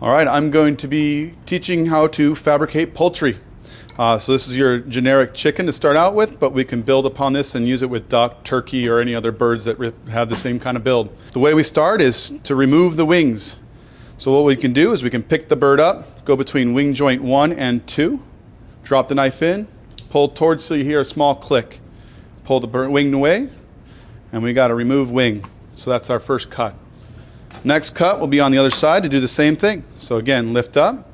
All right, I'm going to be teaching how to fabricate poultry. So this is your generic chicken to start out with, but we can build upon this and use it with duck, turkey, or any other birds that have the same kind of build. The way we start is to remove the wings. So what we can do is we can pick the bird up, go between wing joint 1 and 2, drop the knife in, pull towards so you hear a small click. Pull the wing away, and we got to remove wing. So that's our first cut. Next cut will be on the other side to do the same thing. So again, lift up,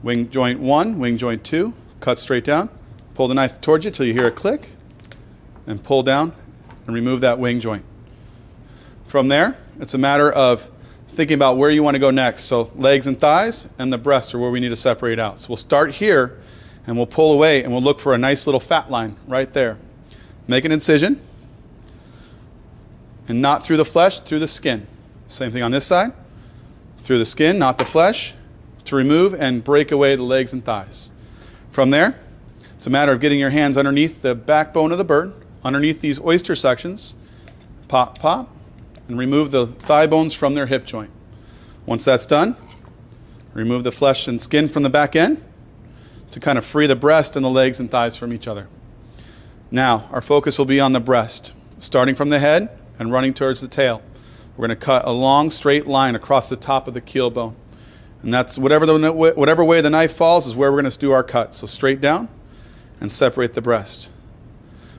wing joint 1, wing joint 2, cut straight down, pull the knife towards you till you hear a click, and pull down and remove that wing joint. From there, it's a matter of thinking about where you want to go next. So legs and thighs and the breast are where we need to separate out. So we'll start here and we'll pull away and we'll look for a nice little fat line right there. Make an incision, and not through the flesh, through the skin. Same thing on this side, through the skin, not the flesh, to remove and break away the legs and thighs. From there, it's a matter of getting your hands underneath the backbone of the bird, underneath these oyster sections, pop, pop, and remove the thigh bones from their hip joint. Once that's done, remove the flesh and skin from the back end to kind of free the breast and the legs and thighs from each other. Now, our focus will be on the breast, starting from the head and running towards the tail. We're going to cut a long straight line across the top of the keel bone. And that's whatever way the knife falls is where we're going to do our cut. So straight down and separate the breast.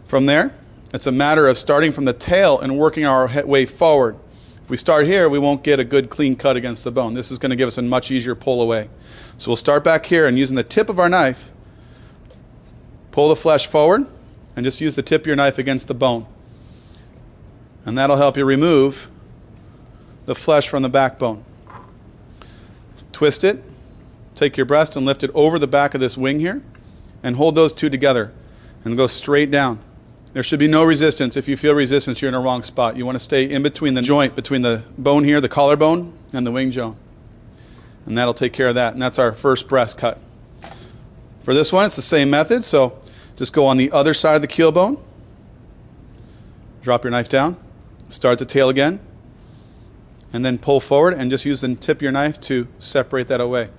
From there, it's a matter of starting from the tail and working our way forward. If we start here, we won't get a good clean cut against the bone. This is going to give us a much easier pull away. So we'll start back here and using the tip of our knife, pull the flesh forward and just use the tip of your knife against the bone. And that'll help you remove the flesh from the backbone. Twist it, take your breast and lift it over the back of this wing here, and hold those two together and go straight down. There should be no resistance. If you feel resistance, you're in a wrong spot. You want to stay in between the joint, between the bone here, the collarbone, and the wing joint. And that'll take care of that. And that's our first breast cut. For this one, it's the same method. So just go on the other side of the keel bone, drop your knife down, start the tail again, and then pull forward and just use the tip of your knife to separate that away.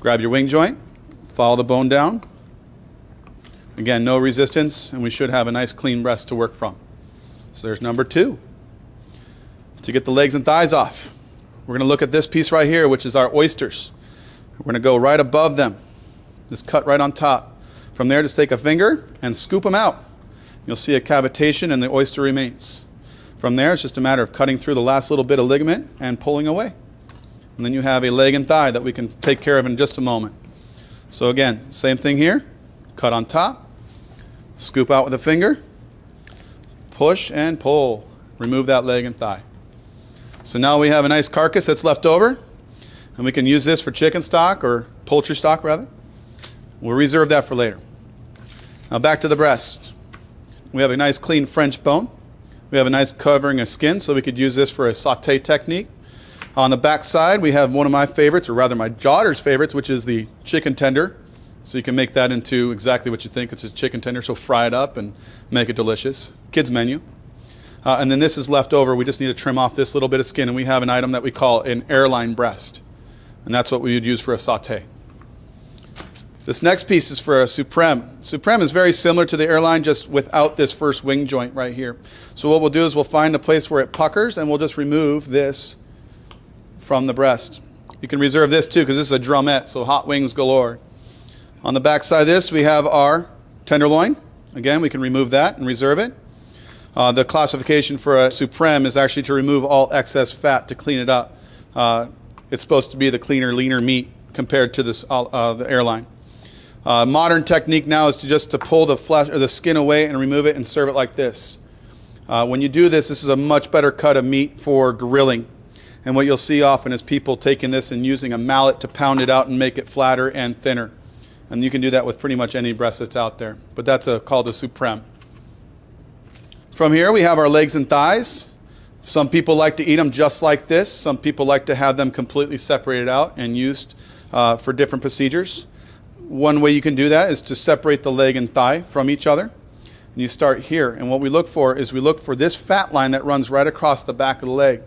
Grab your wing joint, follow the bone down. Again, no resistance, and we should have a nice clean breast to work from. So there's number 2. To get the legs and thighs off, we're going to look at this piece right here, which is our oysters. We're going to go right above them. Just cut right on top. From there, just take a finger and scoop them out. You'll see a cavitation and the oyster remains. From there, it's just a matter of cutting through the last little bit of ligament and pulling away. And then you have a leg and thigh that we can take care of in just a moment. So again, same thing here. Cut on top, scoop out with a finger, push and pull. Remove that leg and thigh. So now we have a nice carcass that's left over, and we can use this for chicken stock, or poultry stock rather. We'll reserve that for later. Now back to the breast. We have a nice clean French bone. We have a nice covering of skin, so we could use this for a sauté technique. On the back side, we have one of my favorites, or rather my daughter's favorites, which is the chicken tender. So you can make that into exactly what you think. It's a chicken tender, so fry it up and make it delicious. Kids menu. And then this is left over. We just need to trim off this little bit of skin, and we have an item that we call an airline breast. And that's what we would use for a sauté. This next piece is for a supreme. Supreme is very similar to the airline, just without this first wing joint right here. So what we'll do is we'll find the place where it puckers, and we'll just remove this from the breast. You can reserve this too, because this is a drumette, so hot wings galore. On the back side of this, we have our tenderloin. Again, we can remove that and reserve it. The classification for a supreme is actually to remove all excess fat to clean it up. It's supposed to be the cleaner, leaner meat compared to this, the airline. Modern technique now is to pull the flesh or the skin away and remove it and serve it like this. When you do this, this is a much better cut of meat for grilling. And what you'll see often is people taking this and using a mallet to pound it out and make it flatter and thinner. And you can do that with pretty much any breast that's out there. But that's called a supreme. From here we have our legs and thighs. Some people like to eat them just like this. Some people like to have them completely separated out and used for different procedures. One way you can do that is to separate the leg and thigh from each other. And you start here. And what we look for is we look for this fat line that runs right across the back of the leg.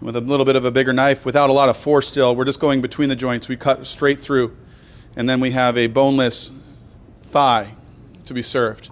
With a little bit of a bigger knife, without a lot of force still, we're just going between the joints. We cut straight through. And then we have a boneless thigh to be served.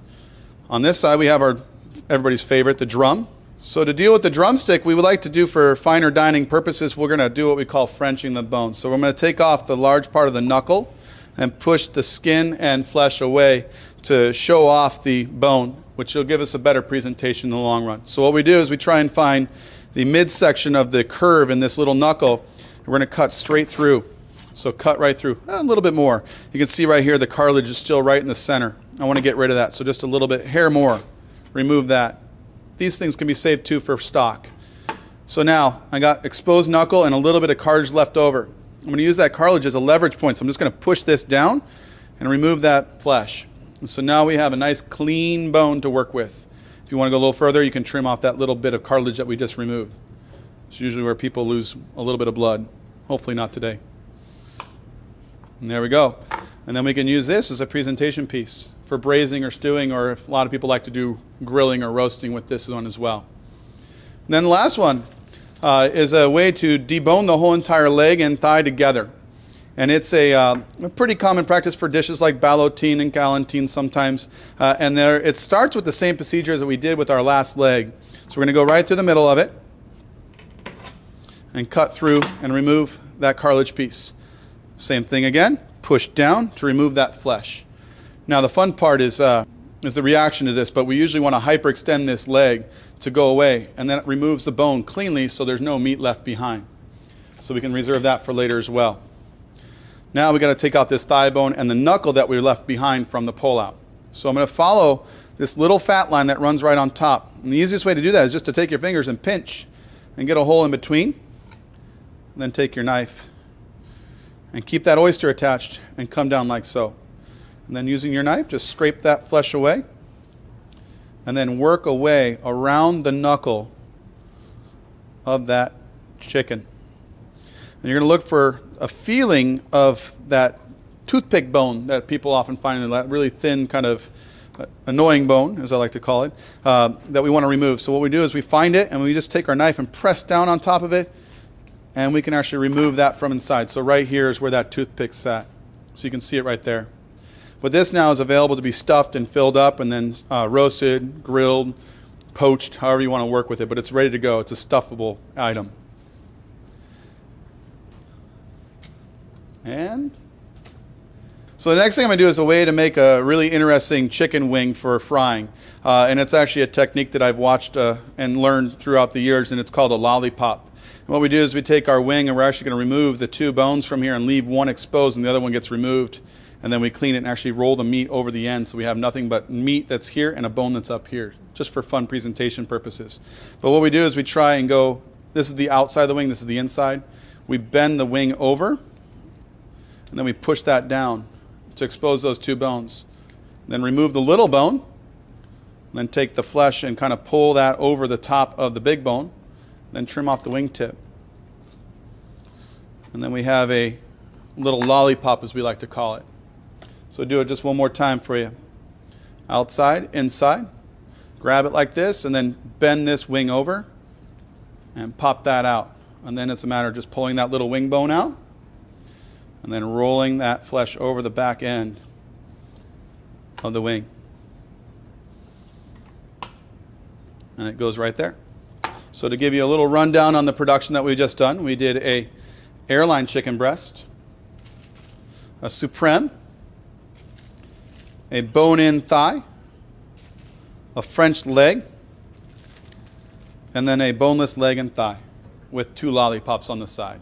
On this side, we have everybody's favorite, the drum. So to deal with the drumstick, we would like to do for finer dining purposes, we're going to do what we call Frenching the bone. So we're going to take off the large part of the knuckle and push the skin and flesh away to show off the bone, which will give us a better presentation in the long run. So what we do is we try and find the midsection of the curve in this little knuckle, and we're going to cut straight through. So cut right through, a little bit more. You can see right here the cartilage is still right in the center. I want to get rid of that, so just a little bit, hair more. Remove that. These things can be saved too for stock. So now I got exposed knuckle and a little bit of cartilage left over. I'm going to use that cartilage as a leverage point, so I'm just going to push this down and remove that flesh. And so now we have a nice clean bone to work with. If you want to go a little further, you can trim off that little bit of cartilage that we just removed. It's usually where people lose a little bit of blood. Hopefully not today. And there we go. And then we can use this as a presentation piece for braising or stewing, or if a lot of people like to do grilling or roasting with this one as well. And then the last one is a way to debone the whole entire leg and thigh together. And it's a pretty common practice for dishes like ballotine and galantine sometimes. And it starts with the same procedure as we did with our last leg. So we're going to go right through the middle of it and cut through and remove that cartilage piece. Same thing again, push down to remove that flesh. Now the fun part is the reaction to this, but we usually want to hyperextend this leg to go away, and then it removes the bone cleanly so there's no meat left behind. So we can reserve that for later as well. Now we got to take out this thigh bone and the knuckle that we left behind from the pull-out. So I'm going to follow this little fat line that runs right on top. And the easiest way to do that is just to take your fingers and pinch and get a hole in between. And then take your knife and keep that oyster attached and come down like so. And then using your knife, just scrape that flesh away. And then work away around the knuckle of that chicken. And you're going to look for a feeling of that toothpick bone that people often find in that really thin kind of annoying bone, as I like to call it, that we want to remove. So what we do is we find it and we just take our knife and press down on top of it, and we can actually remove that from inside. So right here is where that toothpick's at. So you can see it right there. But this now is available to be stuffed and filled up and then roasted, grilled, poached, however you want to work with it. But it's ready to go. It's a stuffable item. And so the next thing I'm going to do is a way to make a really interesting chicken wing for frying. And it's actually a technique that I've watched and learned throughout the years, and it's called a lollipop. And what we do is we take our wing and we're actually going to remove the two bones from here and leave one exposed and the other one gets removed. And then we clean it and actually roll the meat over the end so we have nothing but meat that's here and a bone that's up here, just for fun presentation purposes. But what we do is we try and go, this is the outside of the wing, this is the inside. We bend the wing over, and then we push that down to expose those two bones. Then remove the little bone, and then take the flesh and kind of pull that over the top of the big bone, then trim off the wing tip. And then we have a little lollipop, as we like to call it. So do it just one more time for you. Outside, inside. Grab it like this, and then bend this wing over, and pop that out. And then it's a matter of just pulling that little wing bone out, and then rolling that flesh over the back end of the wing. And it goes right there. So to give you a little rundown on the production that we just done, we did a airline chicken breast, a supreme, a bone-in thigh, a French leg, and then a boneless leg and thigh with two lollipops on the side.